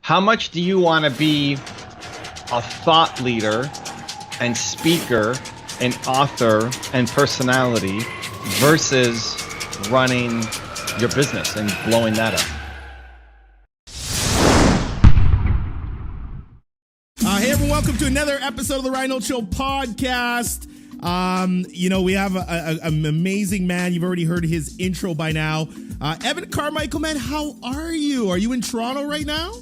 How much do you want to be a thought leader and speaker and author and personality versus running your business and blowing that up? Hey everyone, welcome to another episode of the Ryan Show podcast. We have an amazing man. You've already heard his intro by now. Evan Carmichael, man, how are you? Are you in Toronto right now?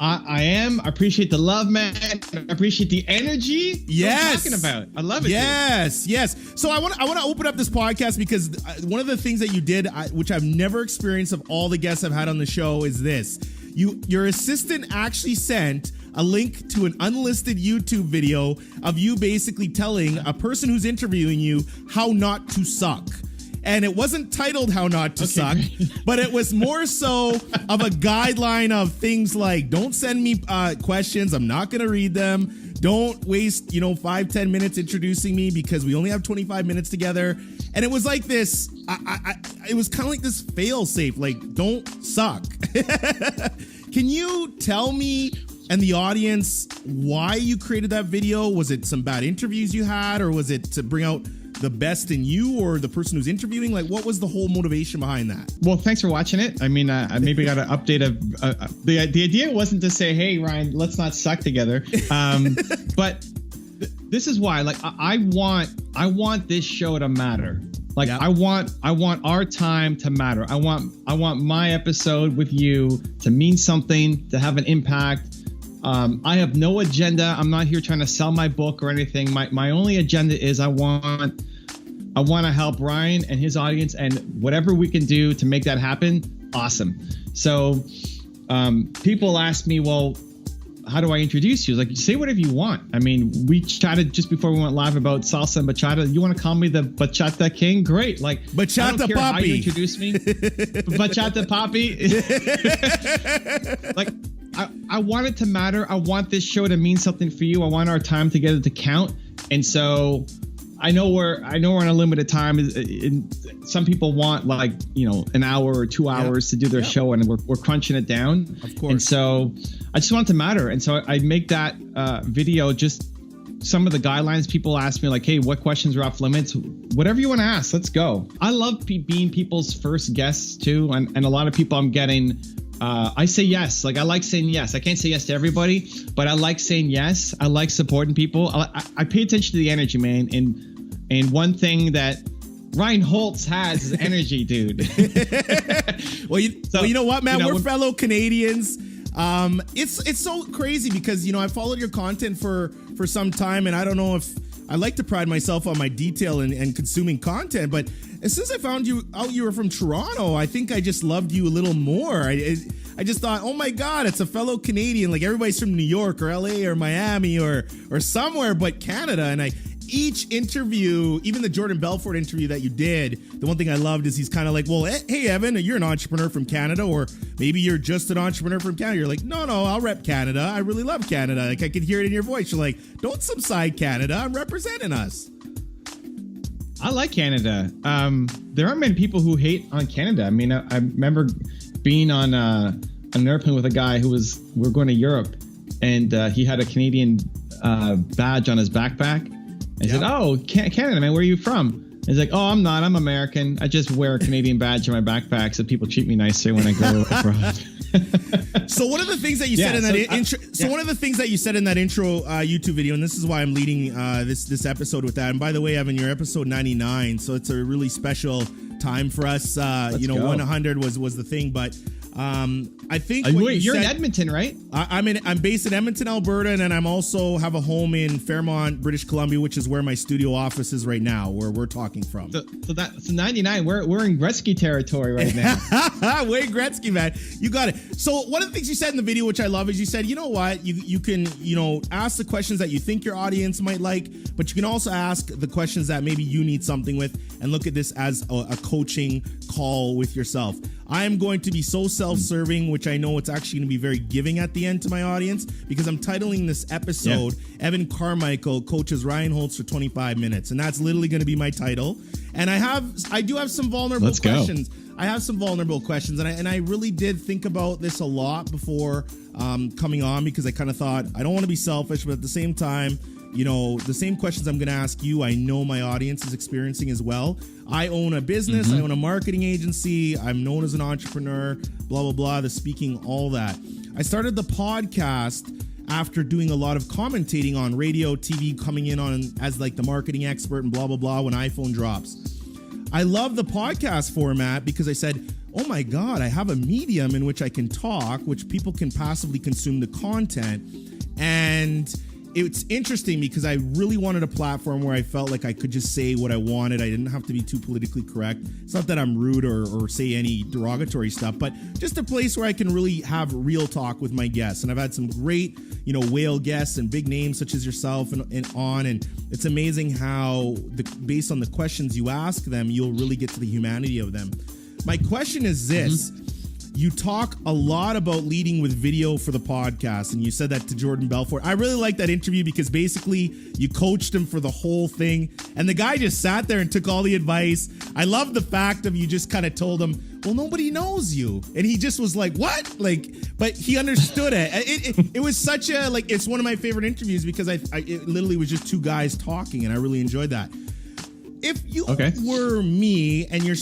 I am. I appreciate the love, man. I appreciate the energy. Yes. What are you talking about? I love it. Yes, dude. Yes. So I want to open up this podcast because one of the things that you did, which I've never experienced of all the guests I've had on the show, is this. Your assistant actually sent a link to an unlisted YouTube video of you basically telling a person who's interviewing you how not to suck. And it wasn't titled How Not to Suck, but it was more so of a guideline of things like, don't send me questions. I'm not going to read them. Don't waste, 5-10 minutes introducing me because we only have 25 minutes together. And it was like this, it was kind of like this fail safe, like, don't suck. Can you tell me and the audience why you created that video? Was it some bad interviews you had, or was it to bring out the best in you or the person who's interviewing? Like, what was the whole motivation behind that? Well, thanks for watching it. I mean, I maybe got an update of the idea wasn't to say, hey, Ryan, let's not suck together. But this is why, like, I want this show to matter. Like, yeah. I want our time to matter. I want my episode with you to mean something, to have an impact. I have no agenda. I'm not here trying to sell my book or anything. My only agenda is I want to help Ryan and his audience, and whatever we can do to make that happen, awesome. So people ask me, well, how do I introduce you? Like, say whatever you want. I mean, we chatted just before we went live about salsa and bachata. You want to call me the bachata king? Great. Like, bachata I don't care papi. how you introduce me. Bachata papi. Like, I want it to matter. I want this show to mean something for you. I want our time together to count. And so I know we're on a limited time. Some people want, like, an hour or 2 hours to do their show, and we're crunching it down. Of course. And so I just want it to matter. And so I make that video, just some of the guidelines. People ask me, like, hey, what questions are off limits? Whatever you want to ask, let's go. I love being people's first guests too. And a lot of people I'm getting, I say yes. Like, I like saying yes. I can't say yes to everybody, but I like saying yes. I like supporting people. I pay attention to the energy, man. And one thing that Ryan Holtz has is energy, dude. Well, you know what, man? We're fellow Canadians. It's so crazy because, I followed your content for some time, and I don't know if I like to pride myself on my detail and consuming content, but as soon as I found you were from Toronto, I think I just loved you a little more. I just thought, oh my God, it's a fellow Canadian. Like, everybody's from New York or LA or Miami or somewhere but Canada. And each interview, even the Jordan Belfort interview that you did, the one thing I loved is he's kind of like, well, hey, Evan, you're an entrepreneur from Canada, or maybe you're just an entrepreneur from Canada. You're like, no, I'll rep Canada. I really love Canada. Like, I could hear it in your voice. You're like, don't subside Canada. I'm representing us. I like Canada. There aren't many people who hate on Canada. I mean, I remember being on an airplane with a guy we're going to Europe, and he had a Canadian badge on his backpack. I said, oh, Canada, man, where are you from? He's like, oh, I'm not. I'm American. I just wear a Canadian badge on my backpack so people treat me nicer when I go abroad. So one of the things that you said in that intro. So one of the things that you said in that intro YouTube video, and this is why I'm leading this episode with that. And by the way, Evan, you're episode 99, so it's a really special time for us. 100 was the thing, but I think you're in Edmonton, right? I'm based in Edmonton, Alberta, and then I'm also have a home in Fairmont, British Columbia, which is where my studio office is right now, where we're talking from. So 99. We're in Gretzky territory right now. Wayne Gretzky, man, you got it. So one of the things you said in the video, which I love, is you said, you know what, you can ask the questions that you think your audience might like, but you can also ask the questions that maybe you need something with, and look at this as a coaching call with yourself. I am going to be so self-serving, which I know it's actually going to be very giving at the end to my audience, because I'm titling this episode, Evan Carmichael coaches Ryan Holtz for 25 minutes. And that's literally going to be my title. And I do have some vulnerable questions. I have some vulnerable questions. And I really did think about this a lot before coming on, because I kind of thought, I don't want to be selfish, but at the same time, you know, the same questions I'm going to ask you, I know my audience is experiencing as well. I own a business. I own a marketing agency. I'm known as an entrepreneur, blah, blah, blah, the speaking, all that. I started the podcast after doing a lot of commentating on radio, TV, coming in on as like the marketing expert and blah, blah, blah when iPhone drops. I love the podcast format because I said, oh my God, I have a medium in which I can talk, which people can passively consume the content. And it's interesting because I really wanted a platform where I felt like I could just say what I wanted. I didn't have to be too politically correct. It's not that I'm rude or say any derogatory stuff, but just a place where I can really have real talk with my guests. And I've had some great, you know, whale guests and big names such as yourself and it's amazing how based on the questions you ask them, you'll really get to the humanity of them. My question is this. You talk a lot about leading with video for the podcast, and you said that to Jordan Belfort. I really like that interview because basically you coached him for the whole thing, and the guy just sat there and took all the advice. I love the fact of you just kind of told him, well, nobody knows you. And he just was like, what? Like, but he understood it. It was such a, like, it's one of my favorite interviews because it literally was just two guys talking, and I really enjoyed that. If you were me and you're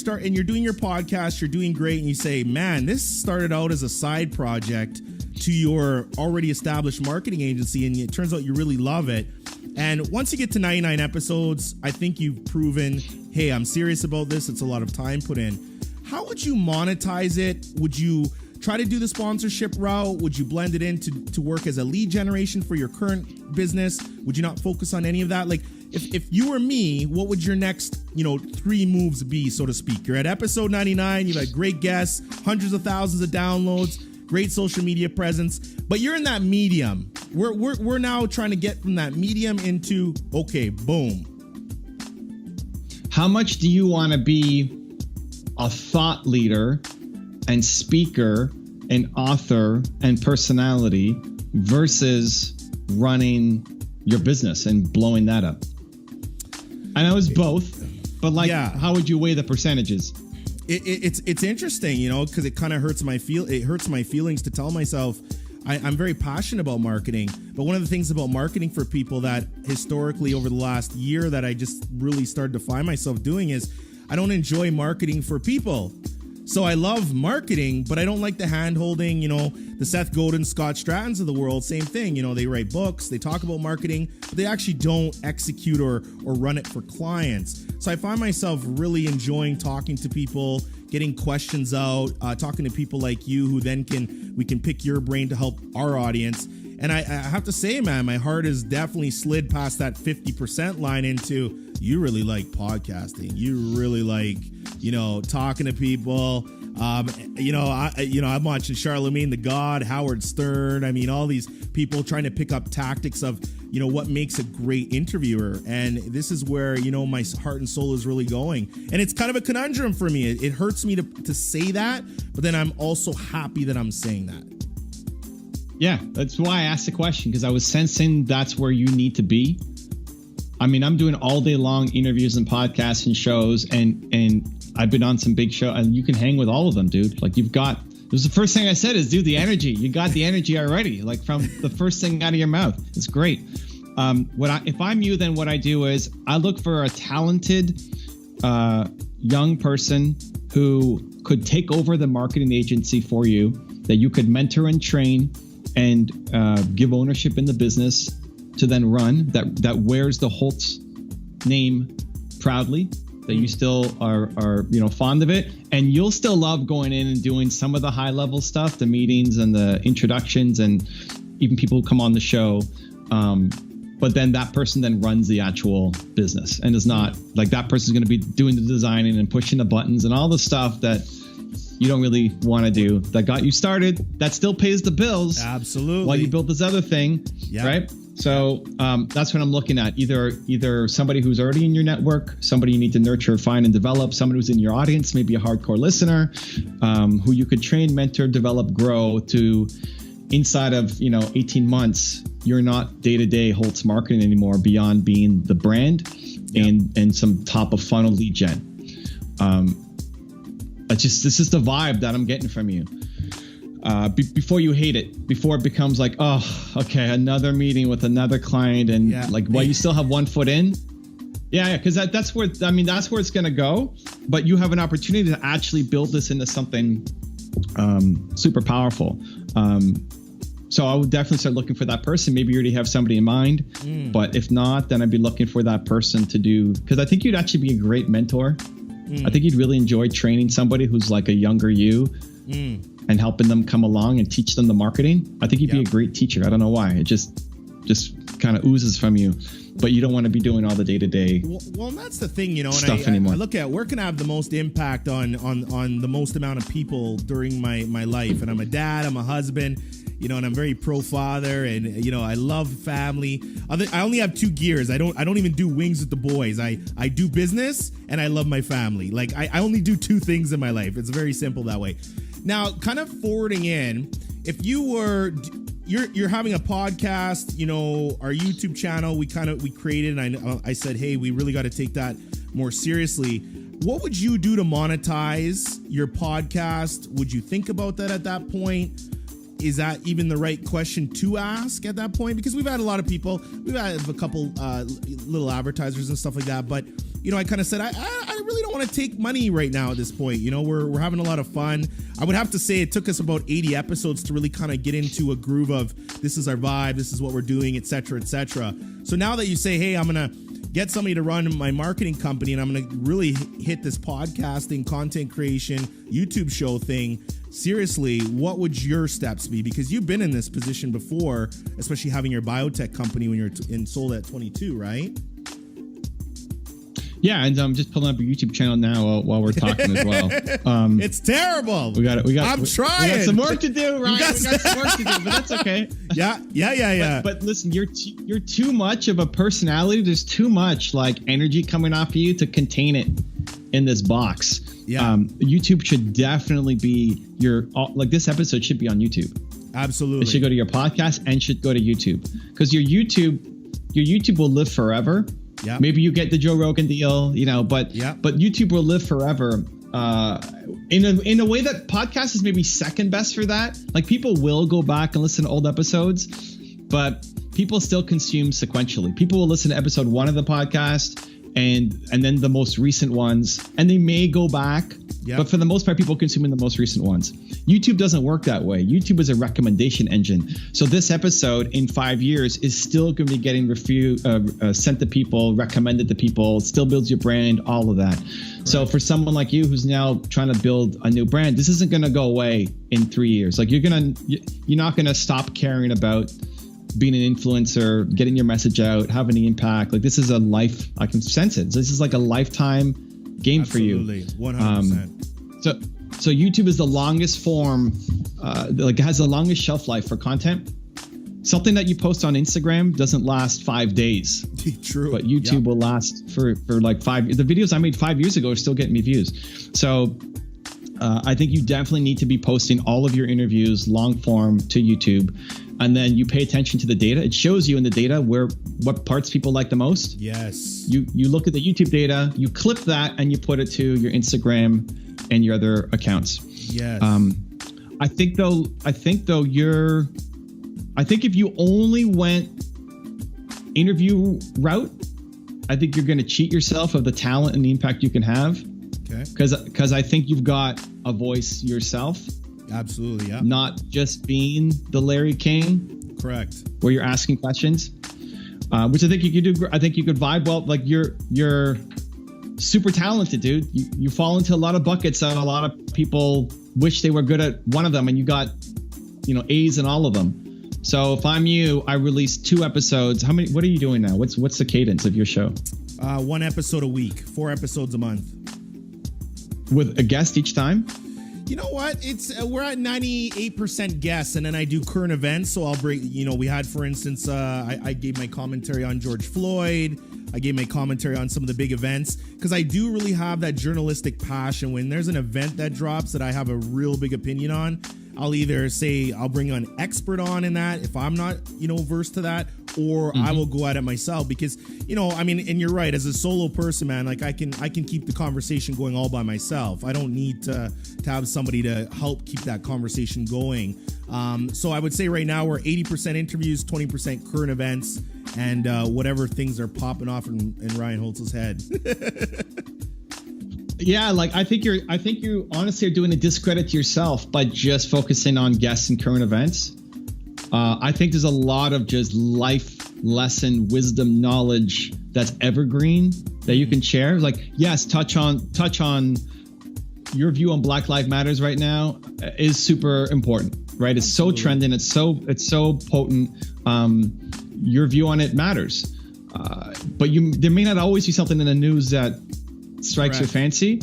doing your podcast, you're doing great, and you say, man, this started out as a side project to your already established marketing agency, and it turns out you really love it. And once you get to 99 episodes, I think you've proven, hey, I'm serious about this. It's a lot of time put in. How would you monetize it? Would you try to do the sponsorship route? Would you blend it in to work as a lead generation for your current business? Would you not focus on any of that? Like, if you were me, what would your next, 3 moves be, so to speak? You're at episode 99. You've had great guests, hundreds of thousands of downloads, great social media presence, but you're in that medium. We're now trying to get from that medium into, okay, boom. How much do you want to be a thought leader and speaker and author and personality versus running your business and blowing that up? I know it's both, but how would you weigh the percentages? It's interesting, because it kind of hurts my feelings to tell myself I'm very passionate about marketing. But one of the things about marketing for people that historically over the last year that I just really started to find myself doing is I don't enjoy marketing for people. So I love marketing, but I don't like the hand-holding, the Seth Godin, Scott Strattons of the world, same thing. They write books, they talk about marketing, but they actually don't execute or run it for clients. So I find myself really enjoying talking to people, getting questions out, talking to people like you who then we can pick your brain to help our audience. And I have to say, man, my heart has definitely slid past that 50% line into you really like podcasting. You really like, talking to people. I'm watching Charlemagne the God, Howard Stern. I mean, all these people trying to pick up tactics of, what makes a great interviewer. And this is where, my heart and soul is really going. And it's kind of a conundrum for me. It hurts me to say that, but then I'm also happy that I'm saying that. Yeah, that's why I asked the question, because I was sensing that's where you need to be. I mean, I'm doing all day long interviews and podcasts and shows, and I've been on some big shows, and you can hang with all of them, dude. Like it was the first thing I said is, dude, the energy. You got the energy already, like from the first thing out of your mouth. It's great. If I'm you, then what I do is I look for a talented young person who could take over the marketing agency for you, that you could mentor and train and give ownership in the business to then run, that wears the Holtz name proudly, that you still are fond of it, and you'll still love going in and doing some of the high level stuff, the meetings and the introductions, and even people who come on the show. But then that person then runs the actual business and is not like that person's going to be doing the designing and pushing the buttons and all the stuff that you don't really want to do, that got you started, that still pays the bills. Absolutely. While you build this other thing, right? So that's what I'm looking at. Either somebody who's already in your network, somebody you need to nurture, find, and develop, somebody who's in your audience, maybe a hardcore listener, who you could train, mentor, develop, grow to inside of 18 months. You're not day-to-day Holtz marketing anymore beyond being the brand and some top of funnel lead gen. This is the vibe that I'm getting from you. Before you hate it, before it becomes like, oh, okay, another meeting with another client, and while you still have one foot in. Because that's where it's gonna go. But you have an opportunity to actually build this into something super powerful. So I would definitely start looking for that person. Maybe you already have somebody in mind, but if not, then I'd be looking for that person to do, because I think you'd actually be a great mentor. I think you'd really enjoy training somebody who's like a younger you and helping them come along and teach them the marketing. I think you'd be a great teacher. I don't know why. It just kind of oozes from you, but you don't want to be doing all the day-to-day well, that's the thing, stuff anymore. I look at where can I have the most impact on the most amount of people during my life. And I'm a dad, I'm a husband, and I'm very pro father, and I love family. I only have two gears. I don't even do wings with the boys. I do business and I love my family. Like I only do two things in my life. It's very simple that way. Now, kind of forwarding in, if you're having a podcast, our YouTube channel, we created, and I said, hey, we really got to take that more seriously. What would you do to monetize your podcast? Would you think about that at that point? Is that even the right question to ask at that point? Because we've had a lot of people, we've had a couple little advertisers and stuff like that, but I kind of said, I really don't want to take money right now at this point. We're having a lot of fun. I would have to say it took us about 80 episodes to really kind of get into a groove of this is our vibe, this is what we're doing, et cetera, et cetera. So now that you say, hey, I'm going to get somebody to run my marketing company and I'm going to really hit this podcasting, content creation, YouTube show thing seriously, what would your steps be? Because you've been in this position before, especially having your biotech company when you're sold at 22, right? Yeah, and I'm just pulling up your YouTube channel now while we're talking as well. It's terrible. We got. I'm trying. We got some work to do, Ryan. We got some work to do, but that's okay. Yeah. But listen, you're too much of a personality. There's too much like energy coming off of you to contain it in this box. Yeah. YouTube should definitely be this episode should be on YouTube. Absolutely. It should go to your podcast and should go to YouTube, because your YouTube will live forever. Yeah. Maybe you get the Joe Rogan deal, but YouTube will live forever. In a way that podcast is maybe second best for that. Like people will go back and listen to old episodes, but people still consume sequentially. People will listen to episode 1 of the podcast and then the most recent ones, and they may go back. Yep. But for the most part, people consuming the most recent ones. YouTube doesn't work that way. YouTube is a recommendation engine. So this episode in 5 years is still going to be getting sent to people, recommended to people, still builds your brand, all of that. Right. So for someone like you who's now trying to build a new brand, this isn't going to go away in 3 years. Like you're not going to stop caring about being an influencer, getting your message out, having an impact. Like this is a life, I can sense it. This is like a lifetime game for you. Absolutely, 100%. So YouTube is the longest form, it has the longest shelf life for content. Something that you post on Instagram doesn't last 5 days. True. But YouTube will last for like 5 years. The videos I made 5 years ago are still getting me views. So I think you definitely need to be posting all of your interviews long form to YouTube. And then you pay attention to the data. It shows you in the data what parts people like the most. Yes. You look at the YouTube data, you clip that, and you put it to your Instagram and your other accounts. Yes. I think if you only went interview route, I think you're going to cheat yourself of the talent and the impact you can have. Okay. Because I think you've got a voice yourself. Absolutely, yeah. Not just being the Larry King. Correct. Where you're asking questions, which I think you could do. I think you could vibe well. Like you're super talented, dude. You fall into a lot of buckets that a lot of people wish they were good at one of them, and you got, A's in all of them. So if I'm you, I release 2 episodes. What are you doing now? What's the cadence of your show? 1 episode a week, 4 episodes a month. With a guest each time? You know what? It's we're at 98% guess, and then I do current events. So I'll bring, we had, for instance, I gave my commentary on George Floyd. I gave my commentary on some of the big events because I do really have that journalistic passion. When there's an event that drops that I have a real big opinion on, I'll either say I'll bring an expert on in that if I'm not, versed to that, or I will go at it myself because, and you're right, as a solo person, man, like I can keep the conversation going all by myself. I don't need to have somebody to help keep that conversation going. So I would say right now we're 80% interviews, 20% current events, and whatever things are popping off in Ryan Holtz's head. Yeah, like I think you honestly are doing a discredit to yourself by just focusing on guests and current events. I think there's a lot of just life lesson, wisdom, knowledge that's evergreen that you can share. Like, yes, touch on your view on Black Lives Matters right now is super important, right? It's Absolutely. So trending, it's so potent. Your view on it matters, but there may not always be something in the news that strikes your fancy.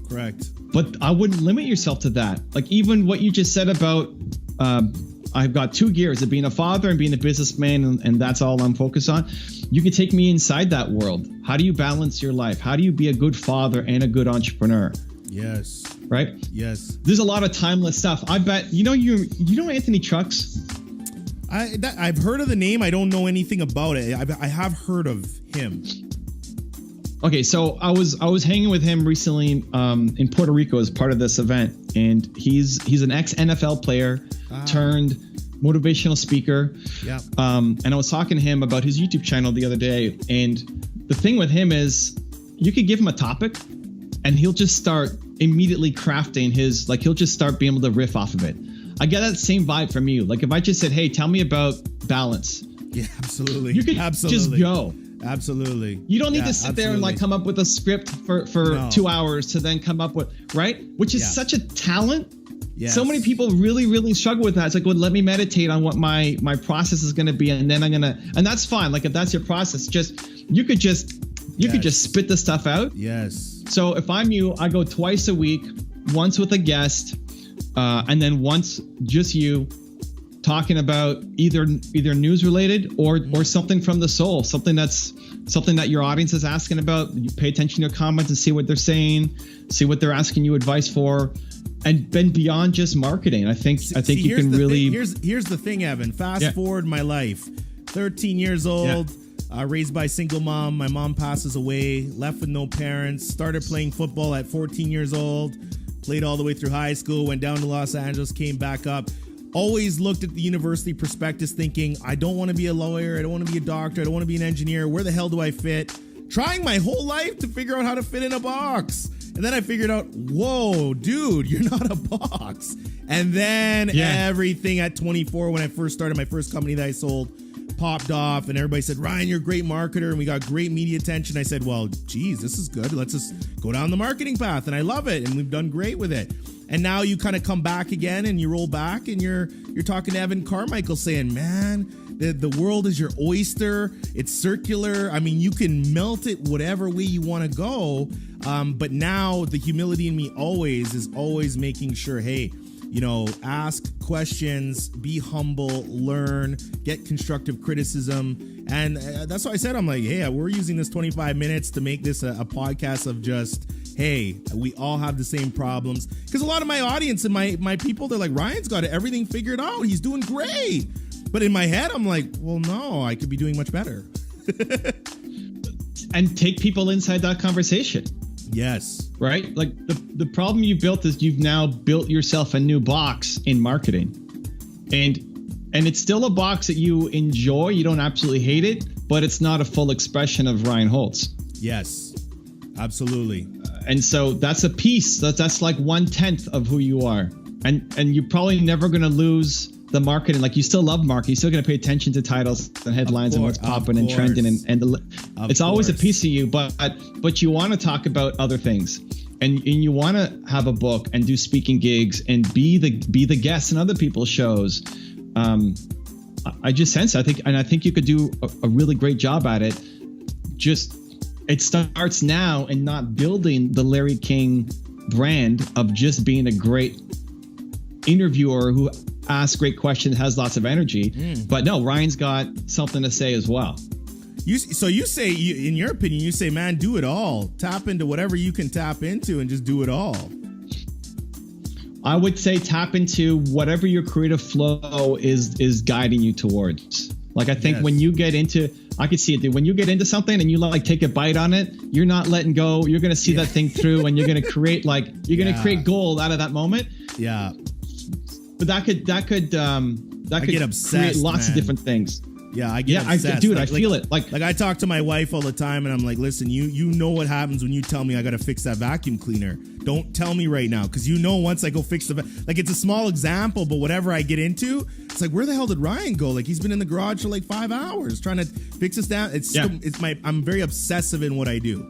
Correct. But I wouldn't limit yourself to that. Like even what you just said about I've got two gears of being a father and being a businessman, and that's all I'm focused on. You can take me inside that world. How do you balance your life? How do you be a good father and a good entrepreneur? Yes. Right? Yes. There's a lot of timeless stuff. I bet you know Anthony Trucks? I've heard of the name. I don't know anything about it. I have heard of him. Okay, so I was hanging with him recently in Puerto Rico as part of this event, and he's an ex-NFL player turned motivational speaker. Yeah. And I was talking to him about his YouTube channel the other day, and the thing with him is you could give him a topic, and he'll just start immediately crafting he'll just start being able to riff off of it. I get that same vibe from you. Like if I just said, "Hey, tell me about balance." Yeah, absolutely. You could just go. Absolutely. You don't need to sit there and like come up with a script for 2 hours to then come up with, right? Which is such a talent. Yes. So many people really, really struggle with that. It's like, well, let me meditate on what my process is going to be. And then and that's fine. Like if that's your process, you could just spit the stuff out. Yes. So if I'm you, I go twice a week, once with a guest, and then once just you, talking about either news related or something from the soul, something that your audience is asking about. You pay attention to your comments and see what they're saying, see what they're asking you advice for, and then beyond just marketing. I think you can really. Here's the thing, Evan. Fast forward my life. 13 years old, raised by a single mom. My mom passes away, left with no parents. Started playing football at 14 years old. Played all the way through high school. Went down to Los Angeles. Came back up. Always looked at the university prospectus thinking, I don't want to be a lawyer. I don't want to be a doctor. I don't want to be an engineer. Where the hell do I fit? Trying my whole life to figure out how to fit in a box. And then I figured out, whoa, dude, you're not a box. And then everything at 24, when I first started my first company that I sold, popped off. And everybody said, Ryan, you're a great marketer. And we got great media attention. I said, well, geez, this is good. Let's just go down the marketing path. And I love it. And we've done great with it. And now you kind of come back again and you roll back and you're talking to Evan Carmichael saying, man, the world is your oyster. It's circular. I mean, you can melt it whatever way you want to go. But now the humility in me is making sure, hey, ask questions, be humble, learn, get constructive criticism. And that's why I said, I'm like, hey, we're using this 25 minutes to make this a podcast of just, hey, we all have the same problems. Because a lot of my audience and my people, they're like, Ryan's got everything figured out. He's doing great. But in my head, I'm like, well, no, I could be doing much better. And take people inside that conversation. Yes. Right? Like the problem you built is you've now built yourself a new box in marketing. And it's still a box that you enjoy. You don't absolutely hate it, but it's not a full expression of Ryan Holtz. Yes, absolutely. And so that's a piece. That's like 1/10 of who you are. And you're probably never going to lose the marketing. Like you still love marketing. You're still going to pay attention to titles and headlines and what's popping and trending. And it's always a piece of you, but you want to talk about other things. And you want to have a book and do speaking gigs and be the guest in other people's shows. I just sense, I think you could do a really great job at it. Just, it starts now and not building the Larry King brand of just being a great interviewer who asks great questions, has lots of energy. But no, Ryan's got something to say as well. You say, in your opinion, you say, man, do it all. Tap into whatever you can tap into and just do it all. I would say tap into whatever your creative flow is guiding you towards. Like, I think when you get into, I could see it, dude. When you get into something and you like take a bite on it, you're not letting go. You're going to see that thing through, and you're going to create create gold out of that moment. Yeah. But that could get obsessed, create lots of man. different things. Yeah, I get obsessed. Dude, I feel it. Like I talk to my wife all the time, and I'm like, listen, you know what happens when you tell me I got to fix that vacuum cleaner. Don't tell me right now, because once I go fix like, it's a small example, but whatever I get into, it's like, where the hell did Ryan go? Like, he's been in the garage for like 5 hours trying to fix this down. I'm very obsessive in what I do.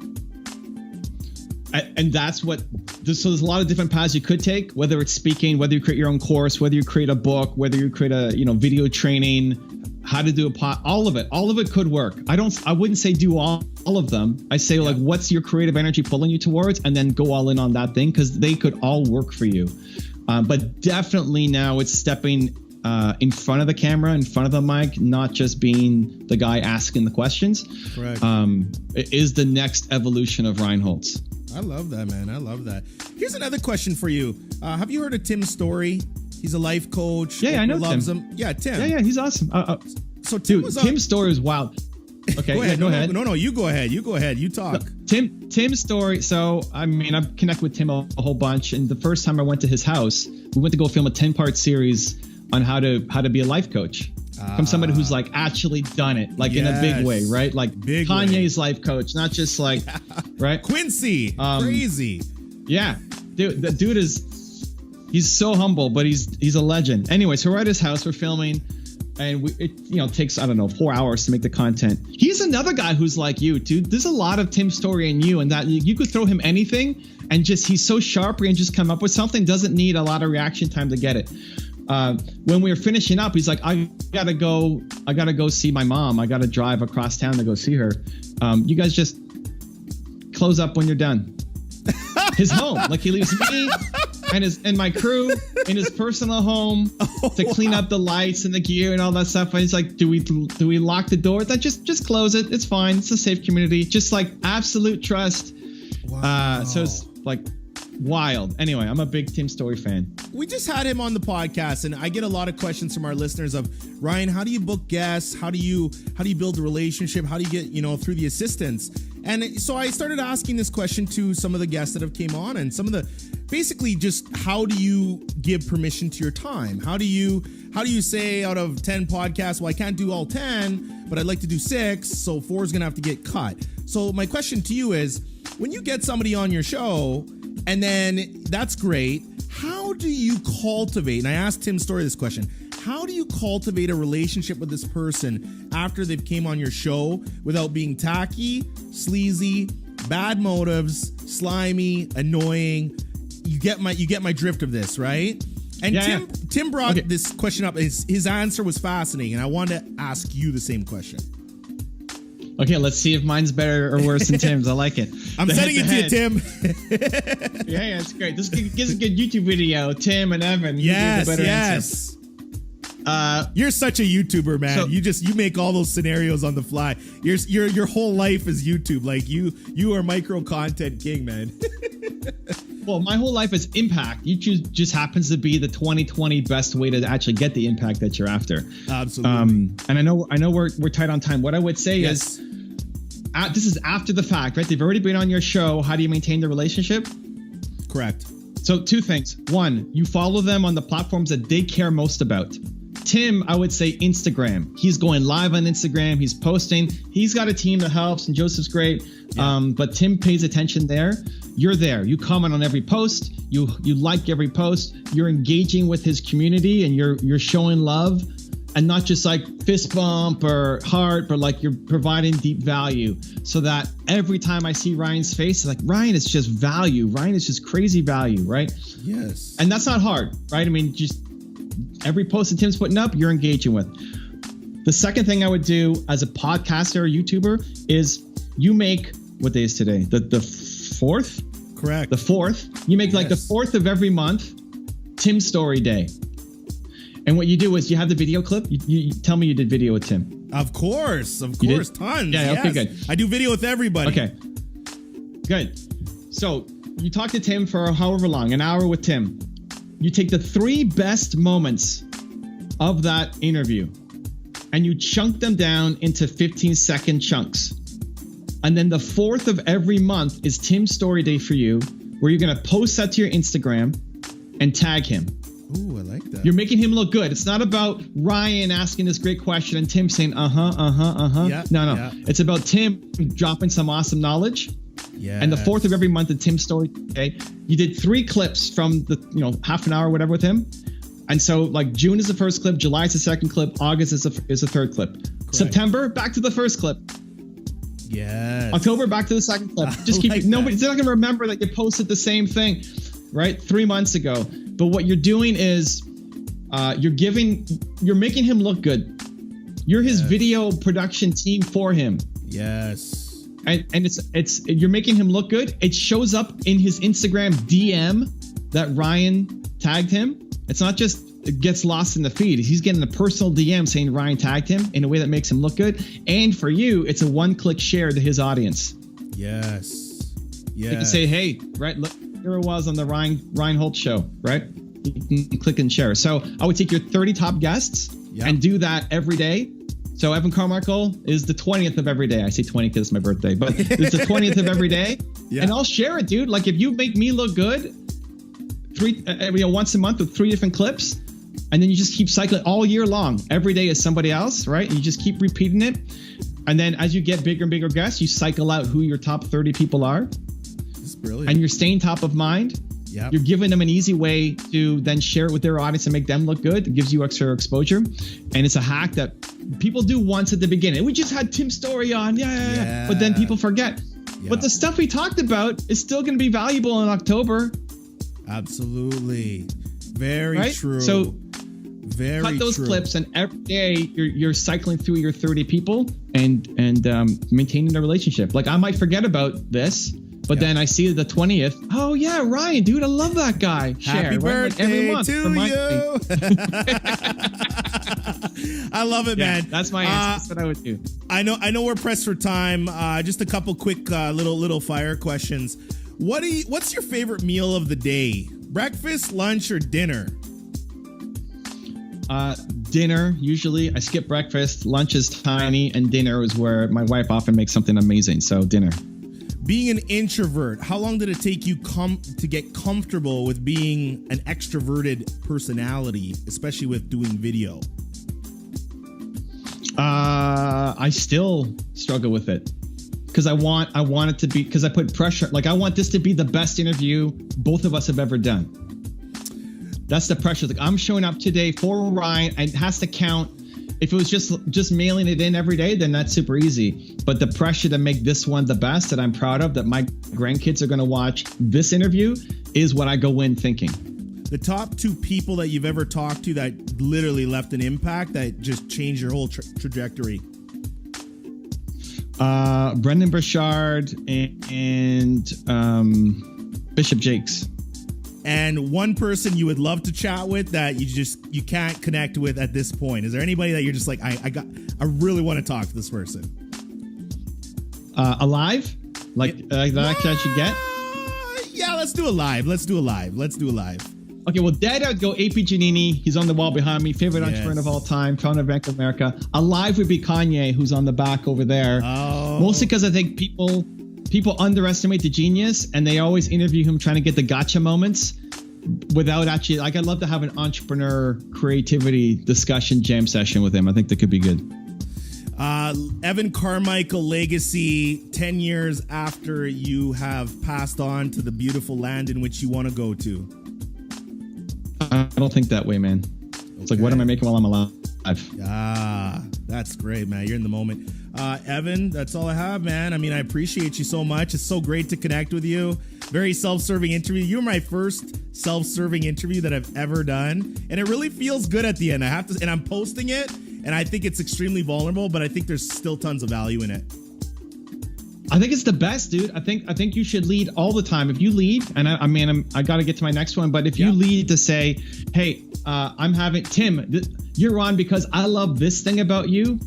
And that's so there's a lot of different paths you could take, whether it's speaking, whether you create your own course, whether you create a book, whether you create a video training, how to do all of it could work. I wouldn't say do all of them. I say like, what's your creative energy pulling you towards, and then go all in on that thing, because they could all work for you. But definitely now it's stepping in front of the camera, in front of the mic, not just being the guy asking the questions. Correct. It is the next evolution of Ryan Holtz. I love that, man. I love that. Here's another question for you. Have you heard of Tim's story? He's a life coach. Yeah, I know loves Tim. him. Yeah, Tim. Yeah, he's awesome. So Tim's story is wild. Okay, go ahead. No, you go ahead. You talk. Tim's story. So, I mean, I've connected with Tim a whole bunch, and the first time I went to his house, we went to go film a 10-part series on how to be a life coach. From somebody who's like actually done it, like in a big way, right? Like big Kanye's life coach, not just like, right? Quincy, crazy. Yeah, dude, the dude he's so humble, but he's a legend. Anyway, so we're at his house, we're filming, and it takes, I don't know, 4 hours to make the content. He's another guy who's like you, dude. There's a lot of Tim's story in you, and that you could throw him anything, and he's so sharp and just come up with something. Doesn't need a lot of reaction time to get it. When we were finishing up, he's like, I gotta go see my mom. I gotta drive across town to go see her. You guys just close up when you're done. His home, like, he leaves me and my crew in his personal home to clean up the lights and the gear and all that stuff. And he's like, do we lock the door? That just close it. It's fine. It's a safe community. Just like absolute trust. Wow. So it's like wild. Anyway, I'm a big Tim Story fan. We just had him on the podcast, and I get a lot of questions from our listeners of, Ryan, how do you book guests? How do you build a relationship? How do you get, through the assistants? And so I started asking this question to some of the guests that have came on, and some of the, basically just, how do you give permission to your time? How do you say out of 10 podcasts, well, I can't do all 10, but I'd like to do 6, so 4 is going to have to get cut. So my question to you is, when you get somebody on your show, and then that's great, how do you cultivate, and I asked Tim Story this question, how do you cultivate a relationship with this person after they've came on your show without being tacky, sleazy, bad motives, slimy, annoying? You get my drift of this, right? And Tim brought this question up. His answer was fascinating, and I wanted to ask you the same question. Okay, let's see if mine's better or worse than Tim's. I like it. I'm sending it to you, Tim. Yeah, it's great. This gives a good YouTube video. Tim and Evan. Yes. Answer. You're such a YouTuber, man. So, you make all those scenarios on the fly. Your whole life is YouTube. Like you are micro content king, man. Well, my whole life is impact. YouTube just happens to be the 2020 best way to actually get the impact that you're after. Absolutely. And I know we're tight on time. What I would say is, this is after the fact, right? They've already been on your show. How do you maintain the relationship? Correct. So 2 things. 1, you follow them on the platforms that they care most about. Tim, I would say Instagram. He's going live on Instagram. He's posting. He's got a team that helps, and Joseph's great. Yeah. But Tim pays attention there. You're there. You comment on every post. You like every post. You're engaging with his community, and you're showing love, and not just like fist bump or heart, but like you're providing deep value, so that every time I see Ryan's face, it's like, Ryan is just value. Ryan is just crazy value, right? Yes. And that's not hard, right? I mean, just every post that Tim's putting up, you're engaging with. The second thing I would do as a podcaster or YouTuber is you make, what day is today? The 4th? Correct. The 4th, you make like the 4th of every month, Tim Story Day. And what you do is you have the video clip. You tell me you did video with Tim. Of course, tons. Yeah, okay, good. I do video with everybody. Okay, good. So you talk to Tim for however long, an hour with Tim. You take the 3 best moments of that interview and you chunk them down into 15-second chunks. And then the 4th of every month is Tim Story Day for you, where you're going to post that to your Instagram and tag him. Ooh, I like that. You're making him look good. It's not about Ryan asking this great question and Tim saying, Yeah, No. yeah. It's about Tim dropping some awesome knowledge. Yeah. And the 4th of every month, the Tim Story Day, you did 3 clips from the, half an hour or whatever with him. And so like June is the first clip, July is the second clip, August is the third clip. Correct. September, back to the first clip. Yes. October, back to the second clip. Just keep it. Nobody's not going to remember that you posted the same thing, right? 3 months ago. But what you're doing is you're making him look good. You're his video production team for him. Yes. And it's you're making him look good. It shows up in his Instagram DM that Ryan tagged him. It's not just it gets lost in the feed. He's getting a personal DM saying Ryan tagged him in a way that makes him look good. And for you, it's a one-click share to his audience. Yes. Yeah. You can say, hey, right, look, here it was on the Ryan Holt show, right? You can click and share. So I would take your 30 top guests and do that every day. So Evan Carmichael is the 20th of every day. I say 20 because it's my birthday, but it's the 20th of every day. And I'll share it, dude. Like if you make me look good, once a month with 3 different clips, and then you just keep cycling all year long. Every day is somebody else, right? And you just keep repeating it. And then as you get bigger and bigger guests, you cycle out who your top 30 people are. That's brilliant. And you're staying top of mind. Yep. You're giving them an easy way to then share it with their audience and make them look good. It gives you extra exposure. And it's a hack that people do once at the beginning. We just had Tim Story on. Yeah. But then people forget. Yeah. But the stuff we talked about is still going to be valuable in October. Absolutely. Very true. So very cut those true. clips, and every day you're cycling through your 30 people and maintaining a relationship. Like I might forget about this, but then I see the 20th. Oh yeah, Ryan, dude, I love that guy. Happy birthday every month to you. I love it, man. That's my answer. That's what I would do. I know we're pressed for time. Just a couple quick little fire questions. What's your favorite meal of the day? Breakfast, lunch, or dinner? Dinner, usually. I skip breakfast. Lunch is tiny, and dinner is where my wife often makes something amazing. So dinner. Being an introvert, how long did it take you to get comfortable with being an extroverted personality, especially with doing video? I still struggle with it because I want it to be, because I put pressure. Like I want this to be the best interview both of us have ever done. That's the pressure. Like I'm showing up today for Ryan, and it has to count. If it was just mailing it in every day, then that's super easy. But the pressure to make this one the best that I'm proud of, that my grandkids are going to watch this interview, is what I go in thinking. The top 2 people that you've ever talked to that literally left an impact that just changed your whole trajectory. Brendan Burchard and Bishop Jakes. And one person you would love to chat with that you can't connect with at this point. Is there anybody that you're just like, I really want to talk to this person? Alive? That I should get? Yeah, let's do a live. Okay, well, dead, I'd go AP Giannini. He's on the wall behind me. Favorite entrepreneur of all time. Founder of Bank of America. Alive would be Kanye, who's on the back over there. Oh. Mostly because I think people underestimate the genius, and they always interview him trying to get the gotcha moments without actually, like, I'd love to have an entrepreneur creativity discussion jam session with him. I think that could be good. Evan Carmichael legacy 10 years after you have passed on to the beautiful land in which you want to go to. I don't think that way, man. It's like, what am I making while I'm alive? That's great, man. You're in the moment. Evan, that's all I have, man. I mean, I appreciate you so much. It's so great to connect with you. Very self-serving interview. You were my first self-serving interview that I've ever done. And it really feels good at the end. And I'm posting it, and I think it's extremely vulnerable, but I think there's still tons of value in it. I think it's the best, dude. I think you should lead all the time. If you lead, and I got to get to my next one, but if you lead to say, hey, I'm having Tim, you're on because I love this thing about you.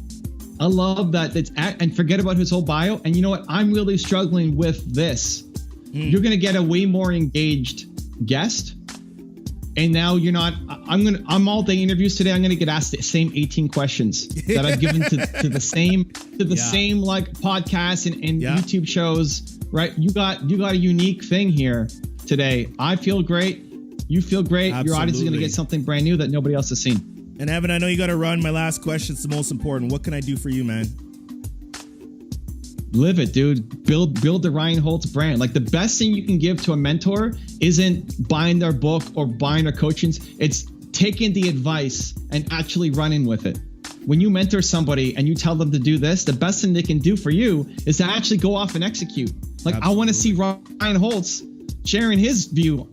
I love that and forget about his whole bio. And you know what? I'm really struggling with this. You're going to get a way more engaged guest. And now you're not, I'm all day interviews today. I'm going to get asked the same 18 questions that I've given to the same like podcasts and YouTube shows, right? You got a unique thing here today. I feel great. You feel great. Absolutely. Your audience is going to get something brand new that nobody else has seen. And Evan, I know you got to run. My last question is the most important. What can I do for you, man? Live it, dude. Build the Ryan Holtz brand. Like the best thing you can give to a mentor isn't buying their book or buying their coachings. It's taking the advice and actually running with it. When you mentor somebody and you tell them to do this, the best thing they can do for you is to actually go off and execute. Like Absolutely. I want to see Ryan Holtz sharing his view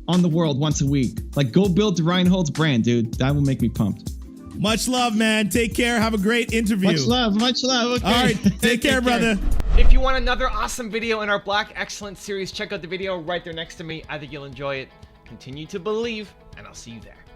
on the world once a week. Like go build the Ryan Holtz brand, dude. That will make me pumped. Much love, man. Take care. Have a great interview. Much love. Okay. All right. Take care, brother. If you want another awesome video in our Black Excellence series, check out the video right there next to me. I think you'll enjoy it. Continue to believe, and I'll see you there.